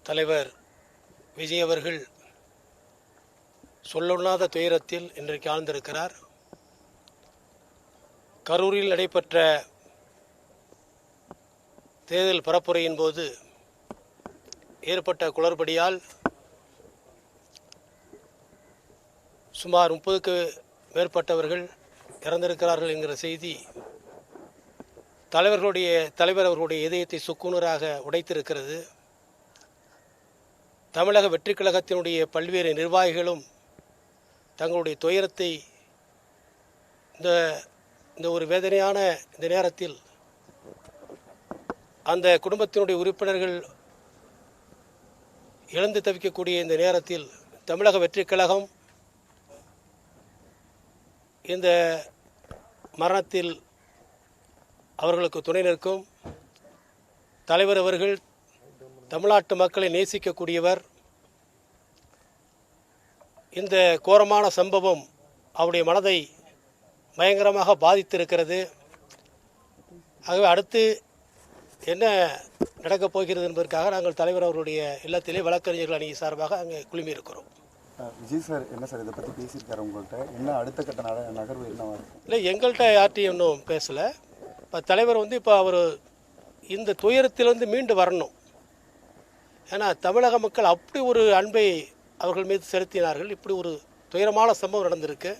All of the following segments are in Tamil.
தலைவர் விஜய் அவர்கள் சொல்லொண்ணாத துயரத்தில் இன்றைக்கு ஆழ்ந்திருக்கிறார். கரூரில் நடைபெற்ற தேர்தல் பரப்புரையின் போது ஏற்பட்ட குளறுபடியால் சுமார் 30க்கு மேற்பட்டவர்கள் இறந்திருக்கிறார்கள் என்கிற செய்தி தலைவர் அவர்களுடைய இதயத்தை சுக்குநூறாக உடைத்திருக்கிறது. தமிழக வெற்றிக் கழகத்தினுடைய பல்வேறு நிர்வாகிகளும் தங்களுடைய துயரத்தை இந்த ஒரு வேதனையான இந்த நேரத்தில் அந்த குடும்பத்தினுடைய உறுப்பினர்கள் இழந்து தவிக்கக்கூடிய இந்த நேரத்தில் தமிழக வெற்றிக் கழகம் இந்த மரணத்தில் அவர்களுக்கு துணை நிற்கும். தலைவர் அவர்கள் தமிழ்நாட்டு மக்களை நேசிக்கக்கூடியவர். இந்த கோரமான சம்பவம் அவருடைய மனதை பயங்கரமாக பாதித்திருக்கிறது. ஆகவே அடுத்து என்ன நடக்கப் போகிறது என்பதற்காக நாங்கள் தலைவர் அவருடைய இல்லத்திலே வழக்கறிஞர்கள் அணி சார்பாக அங்கே குழுமி இருக்கிறோம். விஜய் சார் என்ன சார் இதை பற்றி பேசியிருக்காரு உங்கள்கிட்ட? என்ன அடுத்த கட்ட நகர்வு என்னவா இருக்கும்? இல்லை, எங்கள்கிட்ட யார்ட்டையும் இன்னும் பேசலை. இப்போ தலைவர் இப்போ அவர் இந்த துயரத்திலிருந்து மீண்டு வரணும். ஏன்னா தமிழக மக்கள் அப்படி ஒரு அன்பை அவர்கள் மீது செலுத்தினார்கள். இப்படி ஒரு துயரமான சம்பவம் நடந்திருக்கு.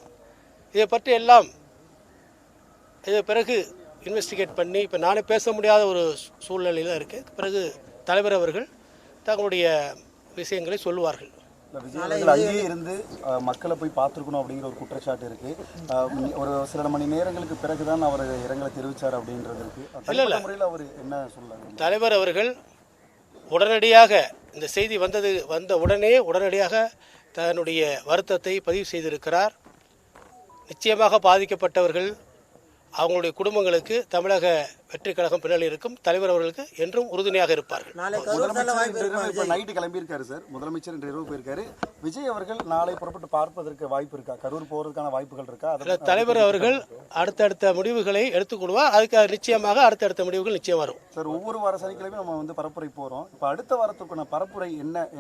இதை பற்றி எல்லாம் இதை பிறகு இன்வெஸ்டிகேட் பண்ணி இப்போ நானே பேச முடியாத ஒரு சூழ்நிலையில் இருக்குது. பிறகு தலைவர் அவர்கள் தங்களுடைய விஷயங்களை சொல்லுவார்கள். விஜய் அங்கேயே இருந்து மக்களை போய் பார்த்துருக்கணும் அப்படிங்கிற ஒரு குற்றச்சாட்டு இருக்கு. ஒரு சில மணி நேரங்களுக்கு பிறகுதான் அவர் இரங்கலை தெரிவித்தார் அப்படின்றது இருக்கு. இல்லை, முறையில் அவர் என்ன சொல்ல தலைவர் அவர்கள் உடனடியாக இந்த செய்தி வந்த உடனடியாக தன்னுடைய வருத்தத்தை பதிவு செய்திருக்கிறார். நிச்சயமாக பாதிக்கப்பட்டவர்கள் அவங்களுடைய குடும்பங்களுக்கு தமிழக வெற்றி கழகம் பின்னால் இருக்கும். தலைவர் அவர்களுக்கு என்றும் உறுதுணையாக இருப்பார்கள். நைட்டு கிளம்பியிருக்காரு சார், முதலமைச்சர் இன்று இரவு போயிருக்காரு. விஜய் அவர்கள் நாளை புறப்பட்டு பார்ப்பதற்கு வாய்ப்பு இருக்கா? கரூர் போறதுக்கான வாய்ப்புகள் இருக்கா? தலைவர் அவர்கள் அடுத்தடுத்த முடிவுகளை எடுத்துக்கொள்வார். அதுக்கு நிச்சயமாக அடுத்தடுத்த முடிவுகள் நிச்சயம் வரும் சார். ஒவ்வொரு வார சனிக்கிழமையும் நம்ம பரப்புரை போறோம். இப்ப அடுத்த வாரத்துக்கான பரப்புரை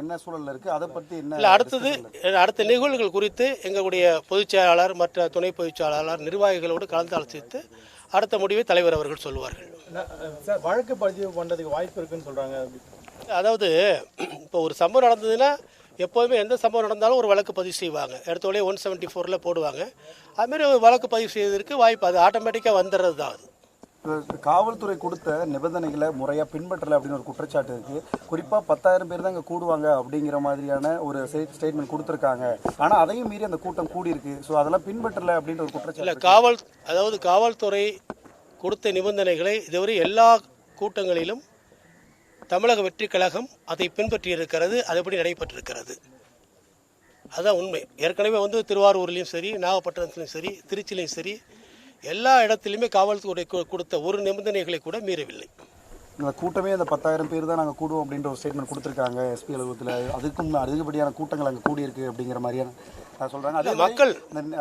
என்ன சூழல்ல இருக்கு, அதை பற்றி என்ன அடுத்த நிகழ்வுகள் குறித்து எங்களுடைய பொதுச் செயலாளர் மற்ற துணை பொதுச் செயலாளர் நிர்வாகிகளோடு கலந்து ஆலோசித்து அடுத்த முடிவை தலைவர் அவர்கள் சொல்லுவார்கள். சார், வழக்கு பதிவு பண்ணுறதுக்கு வாய்ப்பு இருக்குன்னு சொல்கிறாங்க. அதாவது இப்போ ஒரு சம்பவம் நடந்ததுன்னா எப்போதுமே எந்த சம்பவம் நடந்தாலும் ஒரு வழக்கு பதிவு செய்வாங்க. எடுத்தோடனே 174 போடுவாங்க. அதுமாரி ஒரு வழக்கு பதிவு செய்வதற்கு வாய்ப்பு அது ஆட்டோமேட்டிக்காக வந்துடுறது தான். அது காவல்துறை கொடுத்த நிபந்தனைகளை முறையாக பின்பற்றலை அப்படின்னு ஒரு குற்றச்சாட்டு இருக்குது. குறிப்பாக 10,000 பேர் தான் இங்கே கூடுவாங்க அப்படிங்கிற மாதிரியான ஒரு ஸ்டேட்மெண்ட் கொடுத்துருக்காங்க. ஆனால் அதையும் மீறி அந்த கூட்டம் கூடியிருக்கு. ஸோ அதெல்லாம் பின்பற்றலை அப்படின்ற ஒரு குற்றச்சாட்டு. காவல்துறை கொடுத்த நிபந்தனைகளை இதுவரை எல்லா கூட்டங்களிலும் தமிழக வெற்றி கழகம் அதை பின்பற்றியிருக்கிறது. அதுபடி நடைபெற்றிருக்கிறது. அதுதான் உண்மை. ஏற்கனவே திருவாரூர்லேயும் சரி, நாகப்பட்டினத்திலையும் சரி, திருச்சியிலையும் சரி, எல்லா இடத்துலையுமே காவல்துறை கொடுத்த ஒரு நிபந்தனைகளை கூட மீறவில்லை. இந்த கூட்டமே அந்த 10,000 பேர் தான் நாங்கள் கூடுவோம் அப்படின்ற ஒரு ஸ்டேட்மெண்ட் கொடுத்துருக்காங்க எஸ்பி அலுவலகத்தில். அதுக்கும் அதிகப்படியான கூட்டங்கள் அங்கே கூடியிருக்கு அப்படிங்கிற மாதிரியான சொல்கிறாங்க. அதே மக்கள்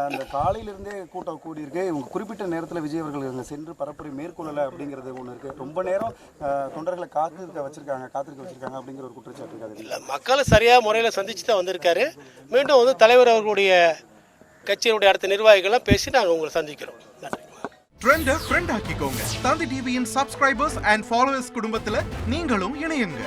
அந்த காலையிலிருந்தே கூட்டம் கூடியிருக்கு. இவங்க குறிப்பிட்ட நேரத்தில் விஜய் அவர்கள் அங்கே சென்று பரப்புரை மேற்கொள்ளலை அப்படிங்கிறது ஒன்று இருக்குது. ரொம்ப நேரம் தொண்டர்களை காத்திருக்க வச்சிருக்காங்க அப்படிங்கிற ஒரு குற்றச்சாட்டு இருக்காது. இல்லை, மக்களை சரியாக முறையில் சந்திச்சு தான் வந்திருக்காரு. மீண்டும் தலைவர் அவர்களுடைய கட்சியினுடைய அடுத்த நிர்வாகிகள்லாம் பேசி நாங்கள் உங்களை சந்திக்கிறோம். ட்ரெண்டை ஃப்ரெண்ட் ஆக்கிக்கோங்க. தந்தி டிவியின் சப்ஸ்கிரைபர்ஸ் அண்ட் ஃபாலோவர்ஸ் குடும்பத்தில் நீங்களும் இணையுங்க.